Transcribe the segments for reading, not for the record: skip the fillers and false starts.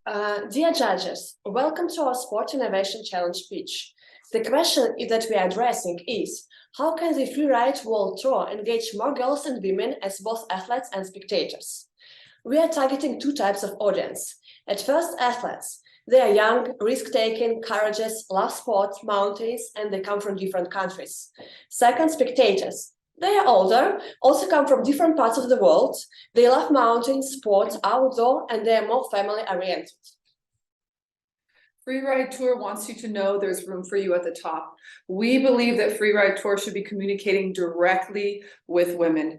Dear judges, welcome to our Sport Innovation Challenge pitch. The question that we are addressing is, how can the Freeride World Tour engage more girls and women as both athletes and spectators? We are targeting two types of audience. At first, athletes. They are young, risk-taking, courageous, love sport, mountains, and they come from different countries. Second, spectators. They are older, also come from different parts of the world. They love mountains, sports, outdoor, and they are more family-oriented. Freeride Tour wants you to know there's room for you at the top. We believe that Freeride Tour should be communicating directly with women.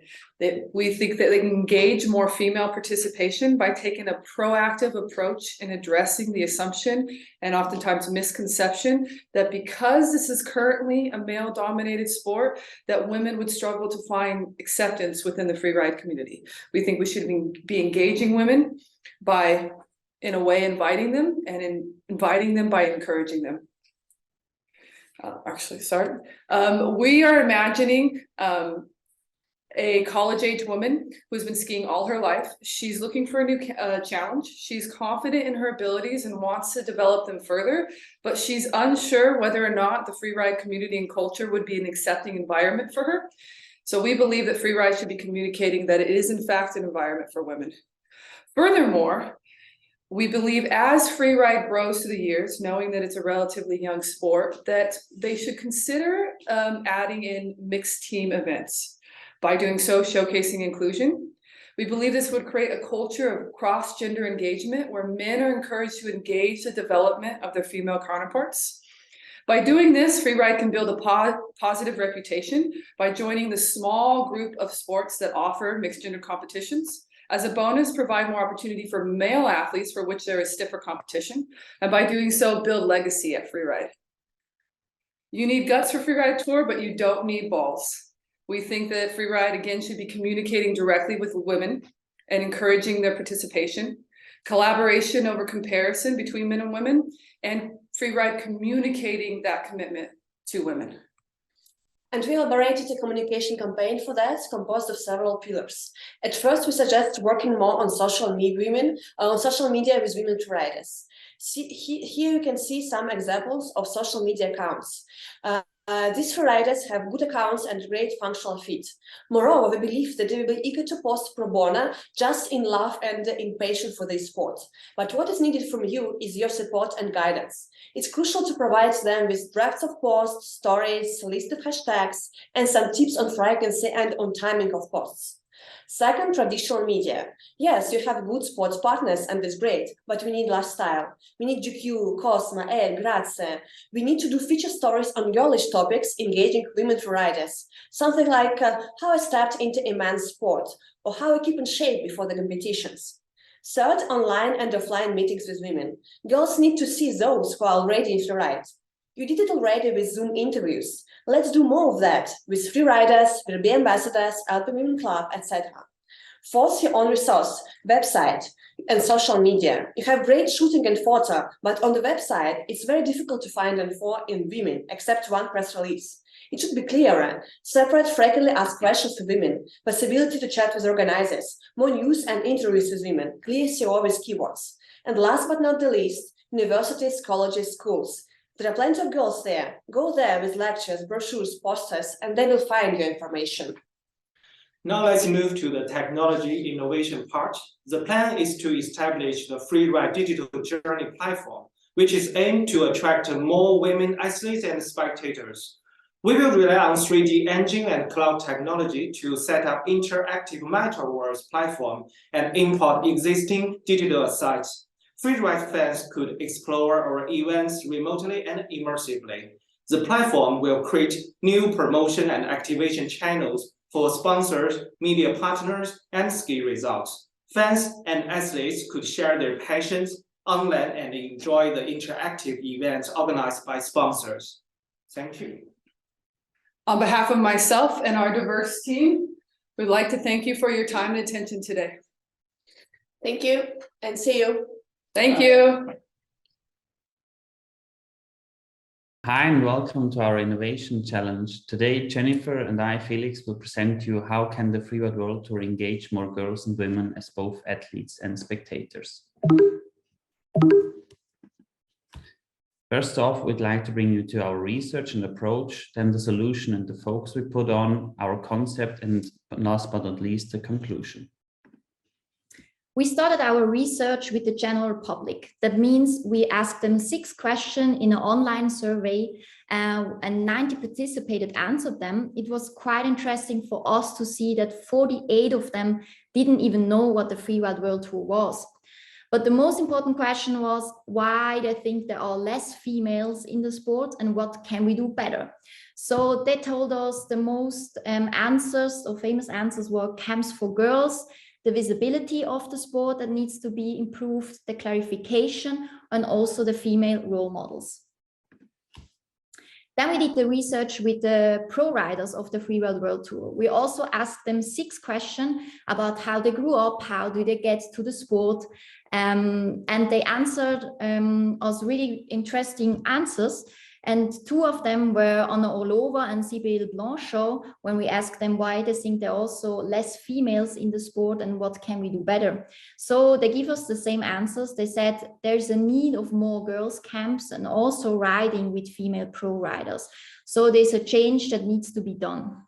We think that they can engage more female participation by taking a proactive approach in addressing the assumption and oftentimes misconception that because this is currently a male-dominated sport, that women would struggle to find acceptance within the freeride community. We think we should be engaging women by, in a way, inviting them, and inviting them by encouraging them. We are imagining a college-age woman who's been skiing all her life. She's looking for a new challenge. She's confident in her abilities and wants to develop them further, but she's unsure whether or not the freeride community and culture would be an accepting environment for her. So we believe that freeride should be communicating that it is in fact an environment for women. Furthermore, we believe as freeride grows through the years, knowing that it's a relatively young sport, that they should consider adding in mixed team events. By doing so, showcasing inclusion. We believe this would create a culture of cross-gender engagement where men are encouraged to engage the development of their female counterparts. By doing this, freeride can build a positive reputation by joining the small group of sports that offer mixed gender competitions. As a bonus, provide more opportunity for male athletes for which there is stiffer competition. And by doing so, build legacy at freeride. You need guts for Freeride Tour, but you don't need balls. We think that freeride, again, should be communicating directly with women and encouraging their participation, collaboration over comparison between men and women, and freeride communicating that commitment to women. And we elaborated a communication campaign for that, composed of several pillars. At first, we suggest working more on social media with women freeriders. Here you can see some examples of social media accounts. These freeriders have good accounts and great functional fit. Moreover, we believe that they will be eager to post pro bono, just in love and in passion for this sport. But what is needed from you is your support and guidance. It's crucial to provide them with drafts of posts, stories, listed hashtags, and some tips on frequency and on timing of posts. Second, traditional media. Yes, you have good sports partners and that's great, but we need lifestyle. We need GQ, Cosma, Air, Grazie. We need to do feature stories on girlish topics engaging women freeriders. Something like how I stepped into a man's sport, or how I keep in shape before the competitions. Third, online and offline meetings with women. Girls need to see those who are already in freeride. You did it already with Zoom interviews. Let's do more of that with freeriders, WB ambassadors, LP Women Club, etc. Fourth, your own resource, website and social media. You have great shooting and photo, but on the website, it's very difficult to find info in women, except one press release. It should be clearer, separate frequently asked questions to women, possibility to chat with organizers, more news and interviews with women, clear SEO with keywords. And last but not the least, universities, colleges, schools. There are plenty of girls there. Go there with lectures, brochures, posters, and they will find your information. Now let's move to the technology innovation part. The plan is to establish the Freeride digital journey platform, which is aimed to attract more women athletes and spectators. We will rely on 3D engine and cloud technology to set up interactive metaverse platform and import existing digital sites. Freeride fans could explore our events remotely and immersively. The platform will create new promotion and activation channels for sponsors, media partners, and ski results. Fans and athletes could share their passions online and enjoy the interactive events organized by sponsors. Thank you. On behalf of myself and our diverse team, we'd like to thank you for your time and attention today. Thank you, and see you. Thank you. Hi and welcome to our Innovation Challenge. Today, Jennifer and I, Felix, will present to you how can the Freeride World Tour engage more girls and women as both athletes and spectators. First off, we'd like to bring you to our research and approach, then the solution and the focus we put on, our concept, and last but not least, the conclusion. We started our research with the general public. That means we asked them 6 questions in an online survey and 90 participated answered them. It was quite interesting for us to see that 48 of them didn't even know what the Freeride World Tour was. But the most important question was why they think there are less females in the sport and what can we do better. So they told us the most answers or famous answers were camps for girls, the visibility of the sport that needs to be improved, the clarification, and also the female role models. Then we did the research with the pro riders of the Freeride World Tour. We also asked them 6 questions about how they grew up, how do they get to the sport, and they answered us really interesting answers. And 2 of them were Anna Orlova and Sibylle Blanchot, when we asked them why they think there are also less females in the sport and what can we do better. So they give us the same answers. They said there's a need of more girls camps and also riding with female pro riders. So there's a change that needs to be done.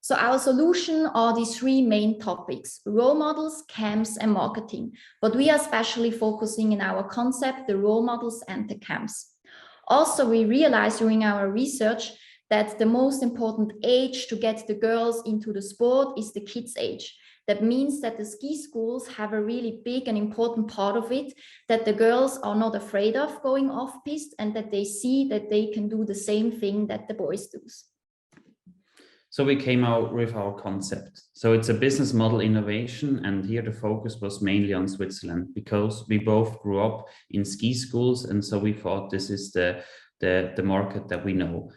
So our solution are these 3 main topics: role models, camps, and marketing. But we are especially focusing in our concept, the role models and the camps. Also, we realized during our research that the most important age to get the girls into the sport is the kids' age. That means that the ski schools have a really big and important part of it, that the girls are not afraid of going off-piste and that they see that they can do the same thing that the boys do. So we came out with our concept. So it's a business model innovation, and here the focus was mainly on Switzerland because we both grew up in ski schools, and so we thought this is the market that we know.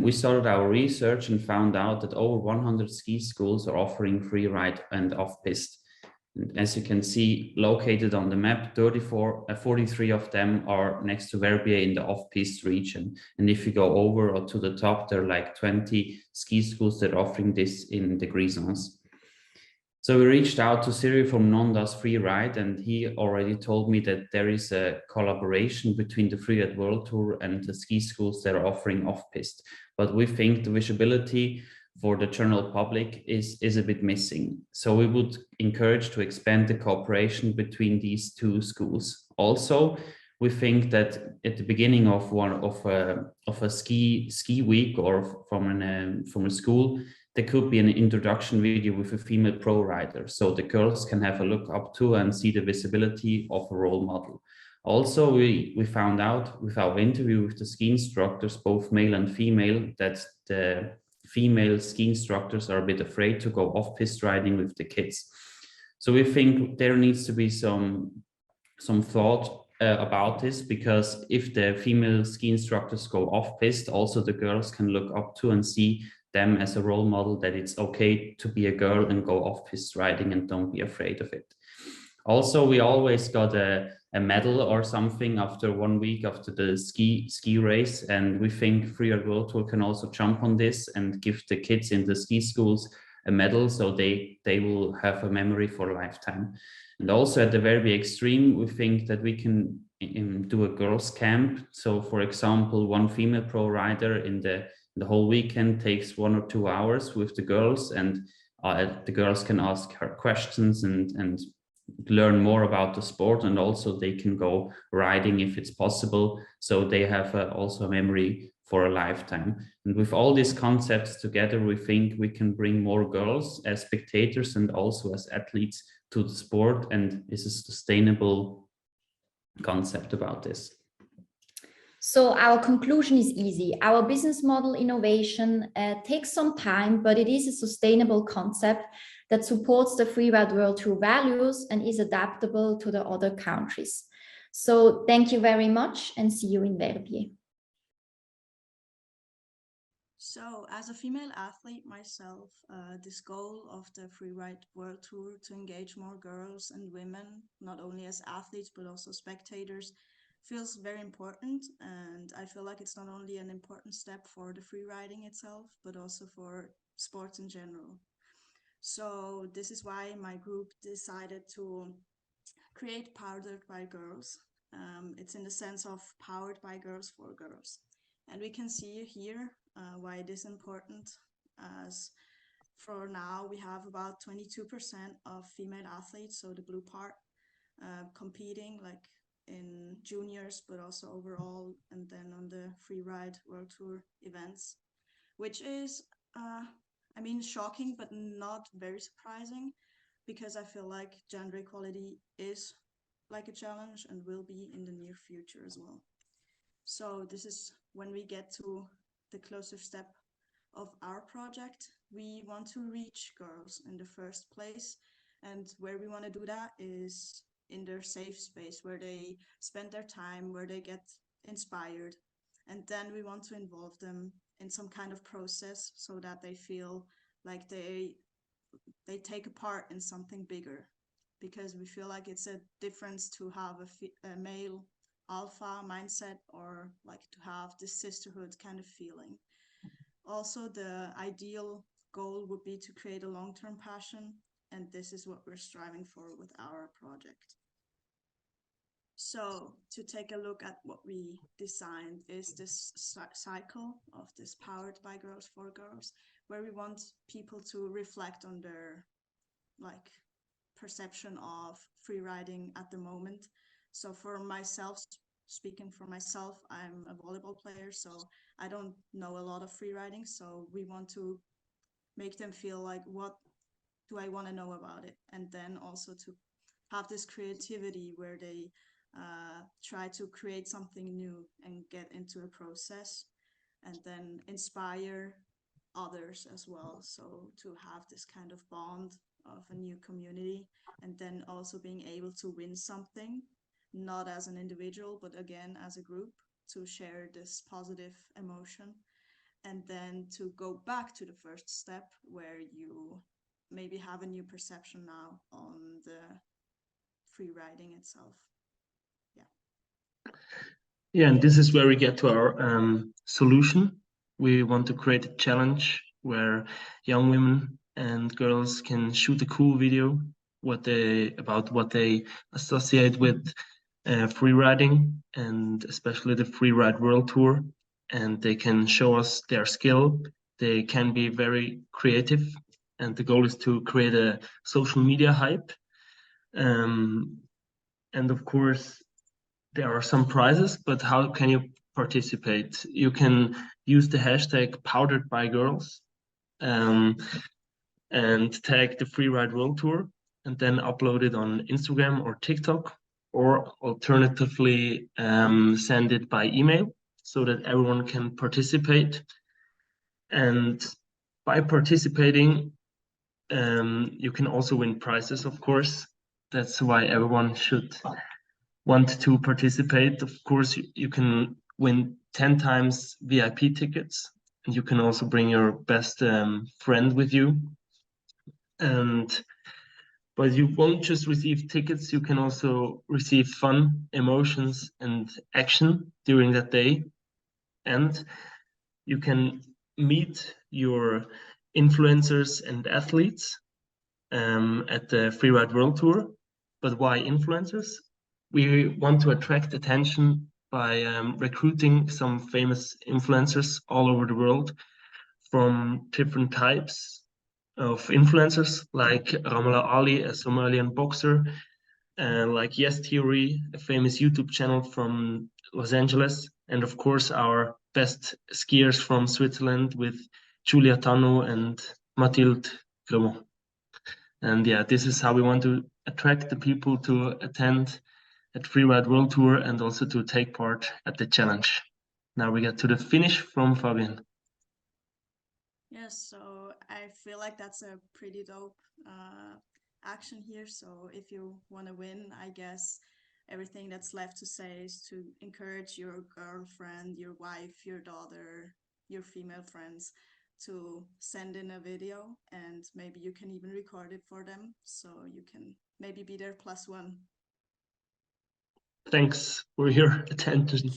We started our research and found out that over 100 ski schools are offering free ride and off-piste. As you can see, located on the map, 43 of them are next to Verbier in the off-piste region. And if you go over or to the top, there are like 20 ski schools that are offering this in the Grisons. So we reached out to Cyril from Nondas Free Ride, and he already told me that there is a collaboration between the Freeride World Tour and the ski schools that are offering off-piste. But we think the visibility for the general public is a bit missing. So we would encourage to expand the cooperation between these 2 schools. Also, we think that at the beginning of a ski week or from a school, there could be an introduction video with a female pro rider, so the girls can have a look up to and see the visibility of a role model. Also, we found out with our interview with the ski instructors, both male and female, that the female ski instructors are a bit afraid to go off-piste riding with the kids. So we think there needs to be some thought about this, because if the female ski instructors go off-piste, also the girls can look up to and see them as a role model, that it's okay to be a girl and go off-piste riding and don't be afraid of it. Also, we always got a medal or something after 1 week after the ski race, and we think Freeride World Tour can also jump on this and give the kids in the ski schools a medal, so they will have a memory for a lifetime. And also at the very extreme, we think that we can do a girls camp. So for example, 1 female pro rider in the whole weekend takes 1 or 2 hours with the girls, and the girls can ask her questions and learn more about the sport, and also they can go riding if it's possible, so they have also a memory for a lifetime. And with all these concepts together, we think we can bring more girls as spectators and also as athletes to the sport, and it's a sustainable concept about this. So our conclusion is easy. Our business model innovation takes some time, but it is a sustainable concept that supports the Freeride World Tour values and is adaptable to the other countries. So thank you very much and see you in Verbier. So as a female athlete myself, this goal of the Freeride World Tour to engage more girls and women, not only as athletes, but also spectators, feels very important. And I feel like it's not only an important step for the free riding itself, but also for sports in general. So this is why my group decided to create Powered by Girls. It's in the sense of powered by girls for girls. And we can see here why it is important, as for now we have about 22% of female athletes, so the blue part, competing like in juniors, but also overall, and then on the freeride world tour events, which is, I mean, shocking, but not very surprising, because I feel like gender equality is like a challenge and will be in the near future as well. So this is when we get to the closer step of our project. We want to reach girls in the first place, and where we want to do that is in their safe space, where they spend their time, where they get inspired, and then we want to involve them in some kind of process so that they feel like they take a part in something bigger, because we feel like it's a difference to have a male alpha mindset, or like to have this sisterhood kind of feeling. Also, the ideal goal would be to create a long-term passion, and this is what we're striving for with our project. So to take a look at what we designed is this cycle of this Powered by Girls for Girls, where we want people to reflect on their like perception of freeriding at the moment. So for myself, speaking for myself, I'm a volleyball player, so I don't know a lot of freeriding. So we want to make them feel like, what do I want to know about it? And then also to have this creativity where they try to create something new and get into a process, and then inspire others as well. So to have this kind of bond of a new community, and then also being able to win something, not as an individual, but again as a group, to share this positive emotion, and then to go back to the first step where you maybe have a new perception now on the free riding itself. Yeah, and this is where we get to our solution. We want to create a challenge where young women and girls can shoot a cool video about what they associate with free riding, and especially the Free Ride World Tour. And they can show us their skill. They can be very creative, and the goal is to create a social media hype. And of course, there are some prizes, but how can you participate? You can use the hashtag Powered by Girls and tag the Free Ride World Tour, and then upload it on Instagram or TikTok, or alternatively send it by email so that everyone can participate. And by participating, you can also win prizes, of course. That's why everyone should want to participate. Of course, you can win 10 times VIP tickets, and you can also bring your best friend with you. But you won't just receive tickets, you can also receive fun, emotions, and action during that day. And you can meet your influencers and athletes at the Freeride World Tour. But why influencers? We want to attract attention by recruiting some famous influencers all over the world from different types of influencers, like Ramallah Ali, a Somalian boxer, like Yes Theory, a famous YouTube channel from Los Angeles, and of course our best skiers from Switzerland with Julia Tano and Mathilde Clement. And yeah, this is how we want to attract the people to attend at Freeride World Tour and also to take part at the challenge. Now we get to the finish from Fabian. Yes, so I feel like that's a pretty dope action here. So if you want to win, I guess everything that's left to say is to encourage your girlfriend, your wife, your daughter, your female friends to send in a video, and maybe you can even record it for them, so you can maybe be their +1. Thanks for your attention.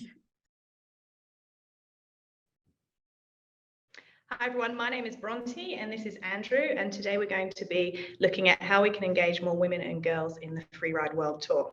Hi everyone, my name is Bronte and this is Andrew, and today we're going to be looking at how we can engage more women and girls in the Freeride World Tour.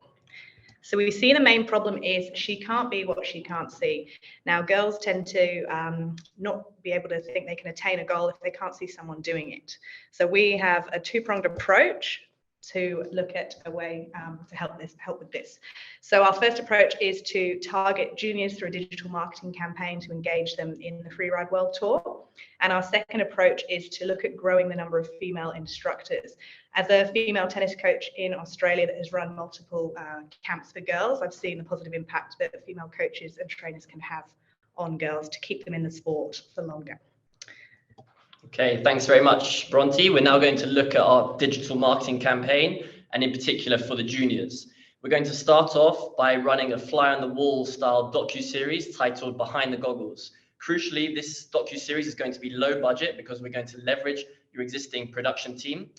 So we see the main problem is she can't be what she can't see. Now girls tend to not be able to think they can attain a goal if they can't see someone doing it. So we have a two-pronged approach to look at a way to help with this. So our first approach is to target juniors through a digital marketing campaign to engage them in the Freeride World Tour. And our second approach is to look at growing the number of female instructors. As a female tennis coach in Australia that has run multiple camps for girls, I've seen the positive impact that female coaches and trainers can have on girls to keep them in the sport for longer. Okay, thanks very much, Bronte. We're now going to look at our digital marketing campaign, and in particular for the juniors. We're going to start off by running a fly-on-the-wall style docu-series titled Behind the Goggles. Crucially, this docu-series is going to be low budget because we're going to leverage your existing production team.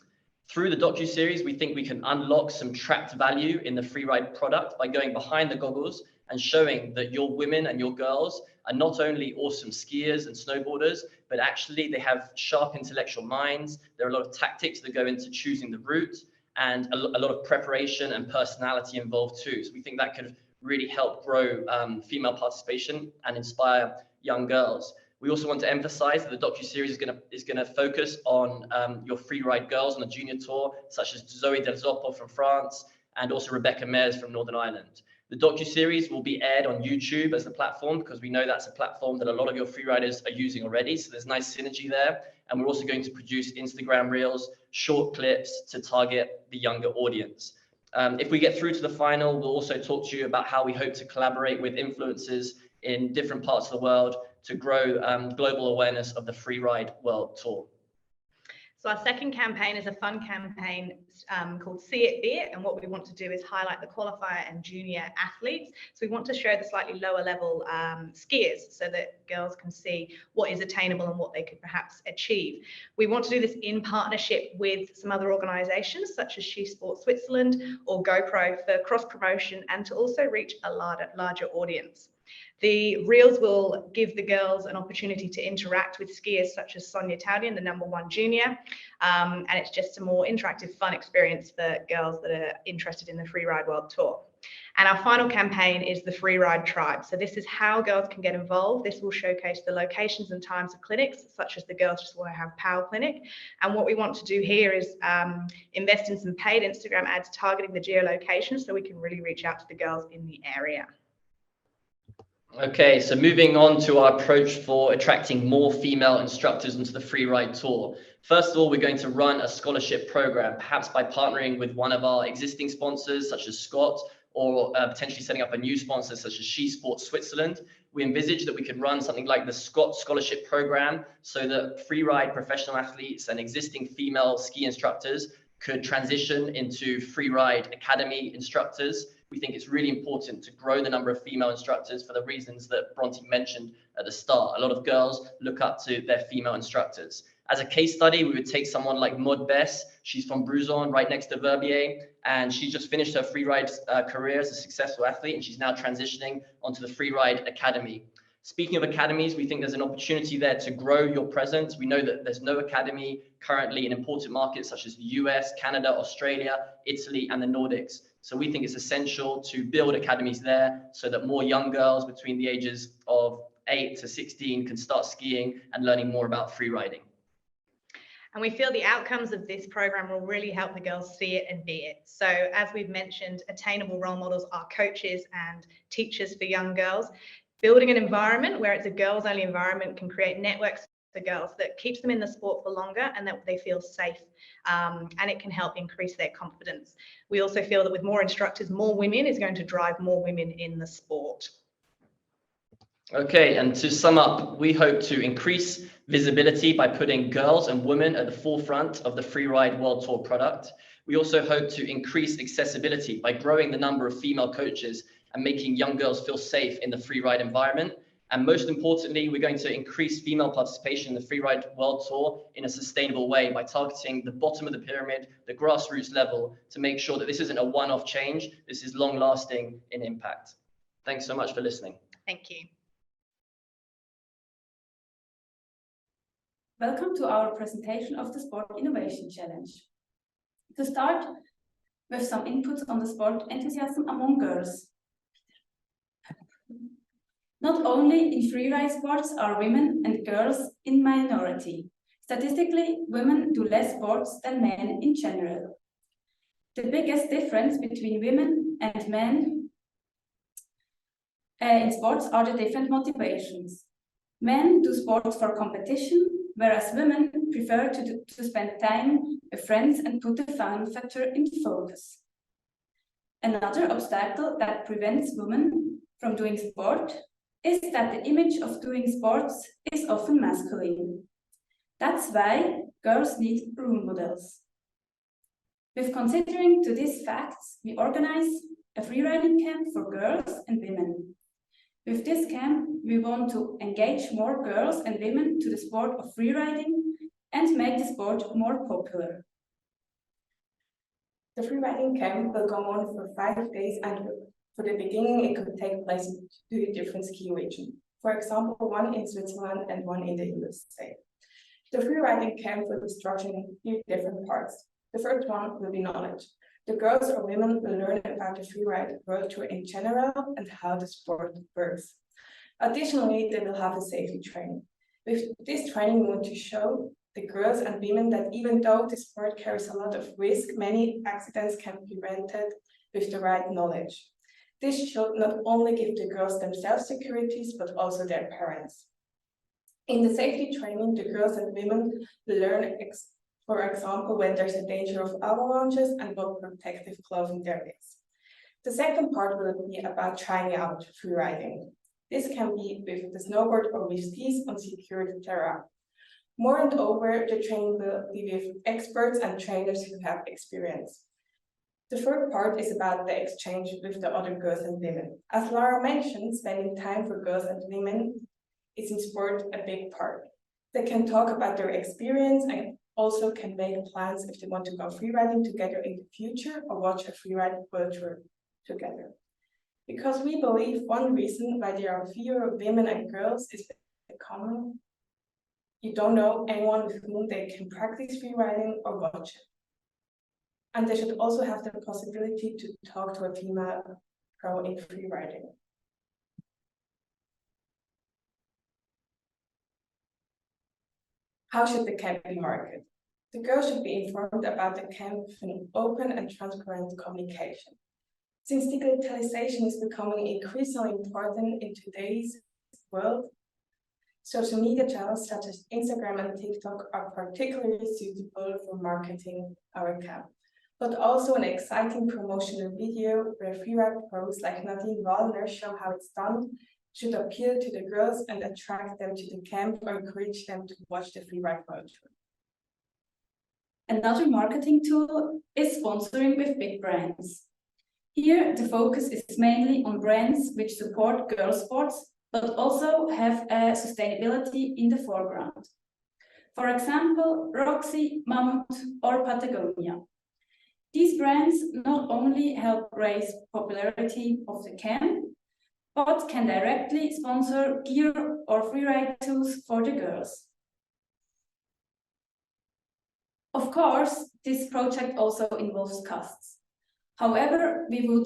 Through the docu-series, we think we can unlock some trapped value in the Freeride product by going behind the goggles and showing that your women and your girls are not only awesome skiers and snowboarders, but actually they have sharp intellectual minds. There are a lot of tactics that go into choosing the route and a lot of preparation and personality involved too. So we think that could really help grow female participation and inspire young girls. We also want to emphasize that the docu-series is gonna focus on your freeride girls on the junior tour, such as Zoe Del Zoppo from France and also Rebecca Mears from Northern Ireland. The docu-series will be aired on YouTube as the platform because we know that's a platform that a lot of your freeriders are using already. So there's nice synergy there. And we're also going to produce Instagram reels, short clips to target the younger audience. If we get through to the final, we'll also talk to you about how we hope to collaborate with influencers in different parts of the world to grow global awareness of the Freeride World Tour. So our second campaign is a fun campaign called See It, Be It. And what we want to do is highlight the qualifier and junior athletes. So we want to show the slightly lower level skiers so that girls can see what is attainable and what they could perhaps achieve. We want to do this in partnership with some other organizations such as She Sports Switzerland or GoPro for cross promotion and to also reach a larger audience. The reels will give the girls an opportunity to interact with skiers such as Sonia Taudian, the #1 junior, and it's just a more interactive, fun experience for girls that are interested in the Freeride World Tour. And our final campaign is the Freeride Tribe. So this is how girls can get involved. This will showcase the locations and times of clinics, such as the Girls Just Want to Have Power Clinic. And what we want to do here is invest in some paid Instagram ads targeting the geolocation so we can really reach out to the girls in the area. Okay, so moving on to our approach for attracting more female instructors into the Freeride Tour. First of all, we're going to run a scholarship program, perhaps by partnering with one of our existing sponsors, such as Scott, or potentially setting up a new sponsor, such as She Sports Switzerland. We envisage that we could run something like the Scott Scholarship Program so that freeride professional athletes and existing female ski instructors could transition into Freeride Academy instructors. We think it's really important to grow the number of female instructors for the reasons that Bronte mentioned at the start. A lot of girls look up to their female instructors. As a case study, we would take someone like Maud Bess. She's from Bruzon, right next to Verbier, and she just finished her freeride career as a successful athlete, and she's now transitioning onto the Freeride Academy. Speaking of academies, we think there's an opportunity there to grow your presence. We know that there's no academy currently in important markets such as the US, Canada, Australia, Italy, and the Nordics. So we think it's essential to build academies there so that more young girls between the ages of 8 to 16 can start skiing and learning more about freeriding. And we feel the outcomes of this program will really help the girls see it and be it. So as we've mentioned, attainable role models are coaches and teachers for young girls. Building an environment where it's a girls-only environment can create networks for girls that keeps them in the sport for longer and that they feel safe, and it can help increase their confidence. We also feel that with more instructors, more women is going to drive more women in the sport. Okay, and to sum up, we hope to increase visibility by putting girls and women at the forefront of the Freeride World Tour product. We also hope to increase accessibility by growing the number of female coaches and making young girls feel safe in the freeride environment. And most importantly, we're going to increase female participation in the Freeride World Tour in a sustainable way by targeting the bottom of the pyramid, the grassroots level, to make sure that this isn't a one-off change. This is long-lasting in impact. Thanks so much for listening. Thank you. Welcome to our presentation of the Sport Innovation Challenge. To start with some inputs on the sport enthusiasm among girls. Not only in freeride sports are women and girls in minority. Statistically, women do less sports than men in general. The biggest difference between women and men in sports are the different motivations. Men do sports for competition, whereas women prefer to spend time with friends and put the fun factor in focus. Another obstacle that prevents women from doing sport is that the image of doing sports is often masculine. That's why girls need role models. With considering to these facts, we organize a freeriding camp for girls and women. With this camp, we want to engage more girls and women to the sport of freeriding and make the sport more popular. The freeriding camp will go on for 5 days, and for the beginning it could take place in 2 different ski regions. For example, one in Switzerland and one in the USA. The freeriding camp will be structured in 3 different parts. The first one will be knowledge. The girls or women will learn about the freeride world tour in general and how the sport works. Additionally, they will have a safety training. With this training, we want to show the girls and women that even though the sport carries a lot of risk, many accidents can be prevented with the right knowledge. This should not only give the girls themselves securities, but also their parents. In the safety training, the girls and women will learn, for example, when there's a danger of avalanches and what protective clothing there is. The second part will be about trying out freeriding. This can be with the snowboard or with skis on secured terrain. Moreover, the training will be with experts and trainers who have experience. The third part is about the exchange with the other girls and women. As Lara mentioned, spending time for girls and women is in sport a big part. They can talk about their experience and also can make plans if they want to go freeriding together in the future or watch a freeride world tour together. Because we believe one reason why there are fewer women and girls is the common. You don't know anyone with whom they can practice freeriding or watch it. And they should also have the possibility to talk to a female pro in freeriding. How should the camp be marketed? The girls should be informed about the camp with an open and transparent communication. Since digitalization is becoming increasingly important in today's world, social media channels such as Instagram and TikTok are particularly suitable for marketing our camp, but also an exciting promotional video where freeride pros like Nadine Wallner show how it's done should appeal to the girls and attract them to the camp or encourage them to watch the freeride world tour. Another marketing tool is sponsoring with big brands. Here, the focus is mainly on brands which support girls' sports, but also have sustainability in the foreground. For example, Roxy, Mammut, or Patagonia. These brands not only help raise popularity of the camp, but can directly sponsor gear or freeride tools for the girls. Of course, this project also involves costs. However, we would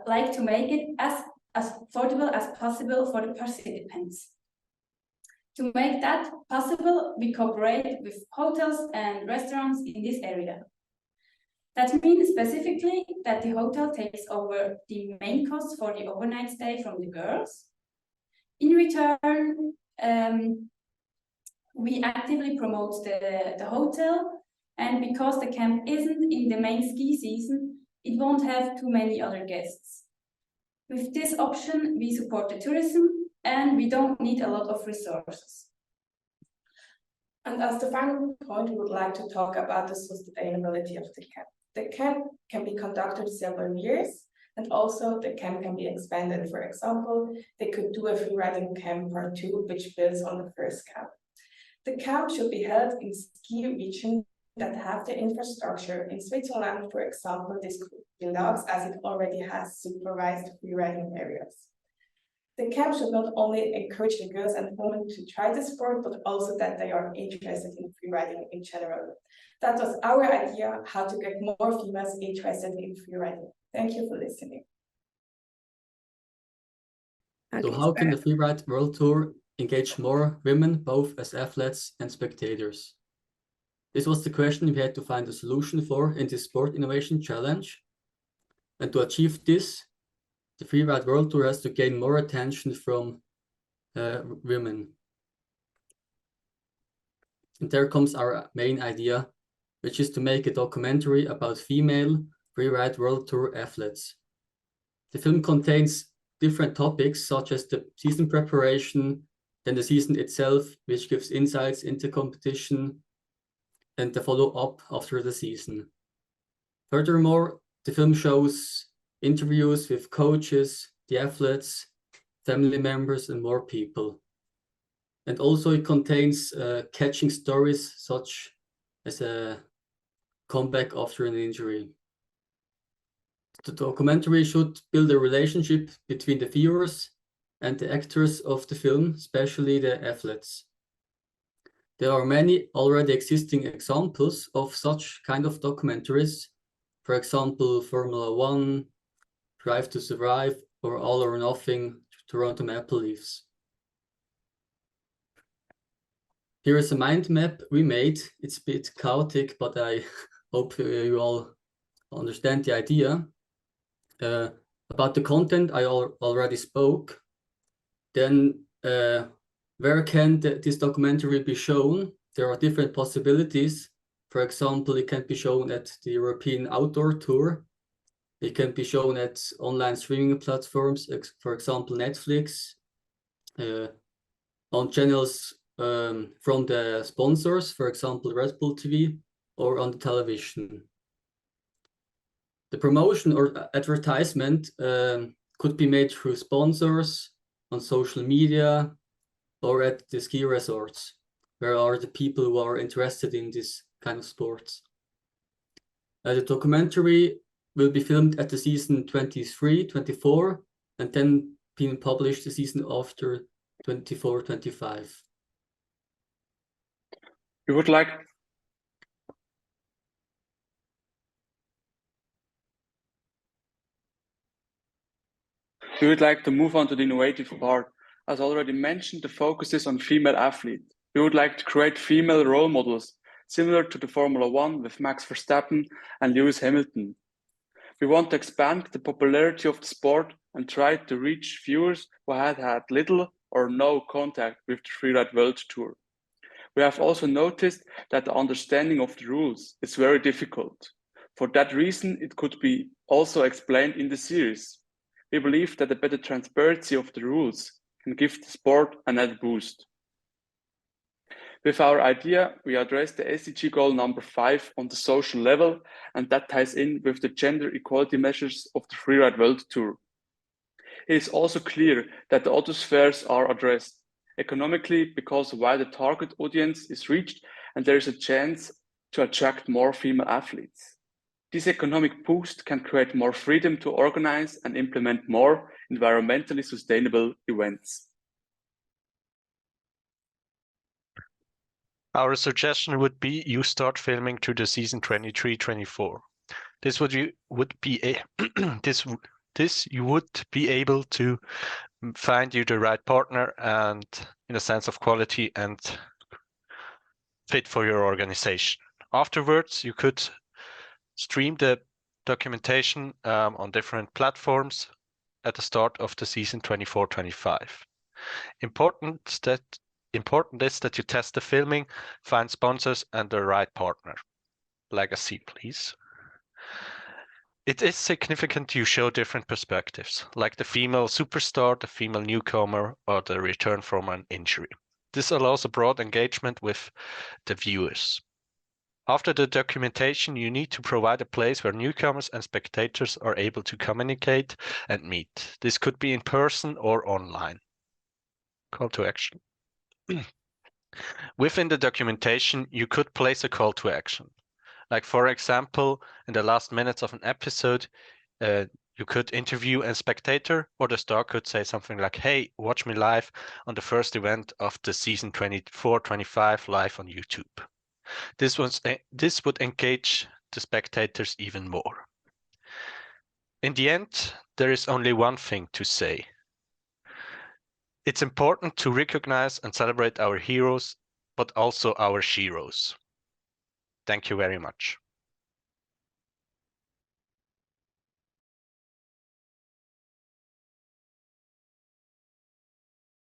like to make it as affordable as possible for the participants. To make that possible, we cooperate with hotels and restaurants in this area. That means specifically that the hotel takes over the main costs for the overnight stay from the girls. In return, we actively promote the hotel, and because the camp isn't in the main ski season, it won't have too many other guests. With this option, we support the tourism and we don't need a lot of resources. And as the final point, we would like to talk about the sustainability of the camp. The camp can be conducted several years, and also the camp can be expanded. For example, they could do a freeriding camp part 2, which builds on the first camp. The camp should be held in ski regions that have the infrastructure. In Switzerland, for example, this could be Laux, as it already has supervised freeriding areas. The camp should not only encourage the girls and women to try the sport, but also that they are interested in free riding in general. That was our idea, how to get more females interested in free riding. Thank you for listening. So how can the Freeride World Tour engage more women, both as athletes and spectators? This was the question we had to find a solution for in this Sport Innovation Challenge. And to achieve this, the Freeride World Tour has to gain more attention from women. And there comes our main idea, which is to make a documentary about female Freeride World Tour athletes. The film contains different topics such as the season preparation, then the season itself, which gives insights into competition, and the follow-up after the season. Furthermore, the film shows interviews with coaches, the athletes, family members, and more people. And also it contains catching stories such as a comeback after an injury. The documentary should build a relationship between the viewers and the actors of the film, especially the athletes. There are many already existing examples of such kind of documentaries. For example, Formula One, Drive to Survive, or All or Nothing, Toronto Maple Leafs. Here is a mind map we made. It's a bit chaotic, but I hope you all understand the idea. About the content, I already spoke. Then, where can this documentary be shown? There are different possibilities. For example, it can be shown at the European Outdoor Tour. It can be shown at online streaming platforms, for example, Netflix, on channels from the sponsors, for example, Red Bull TV, or on the television. The promotion or advertisement could be made through sponsors, on social media, or at the ski resorts, where are the people who are interested in this kind of sports. The documentary will be filmed at the season 23-24, and then being published the season after 24-25. We would like to move on to the innovative part. As already mentioned, the focus is on female athletes. We would like to create female role models, similar to the Formula One with Max Verstappen and Lewis Hamilton. We want to expand the popularity of the sport and try to reach viewers who had little or no contact with the Freeride World Tour. We have also noticed that the understanding of the rules is very difficult. For that reason, it could be also explained in the series. We believe that a better transparency of the rules can give the sport an added boost. With our idea, we address the SDG goal number 5 on the social level, and that ties in with the gender equality measures of the Freeride World Tour. It is also clear that the other spheres are addressed economically because while the target audience is reached and there is a chance to attract more female athletes. This economic boost can create more freedom to organize and implement more environmentally sustainable events. Our suggestion would be you start filming to the season 23-24. This you would be able to find you the right partner and in a sense of quality and fit for your organization. Afterwards, you could stream the documentation on different platforms at the start of the season 24-25. Important is that you test the filming, find sponsors and the right partner. Legacy, please. It is significant you show different perspectives, like the female superstar, the female newcomer, or the return from an injury. This allows a broad engagement with the viewers. After the documentation, you need to provide a place where newcomers and spectators are able to communicate and meet. This could be in person or online. Call to action. Within the documentation, you could place a call to action. Like for example, in the last minutes of an episode, You could interview a spectator, or the star could say something like, hey, watch me live on the first event of the season 24-25 live on YouTube. This would engage the spectators even more. In the end, there is only one thing to say. It's important to recognize and celebrate our heroes, but also our sheroes. Thank you very much.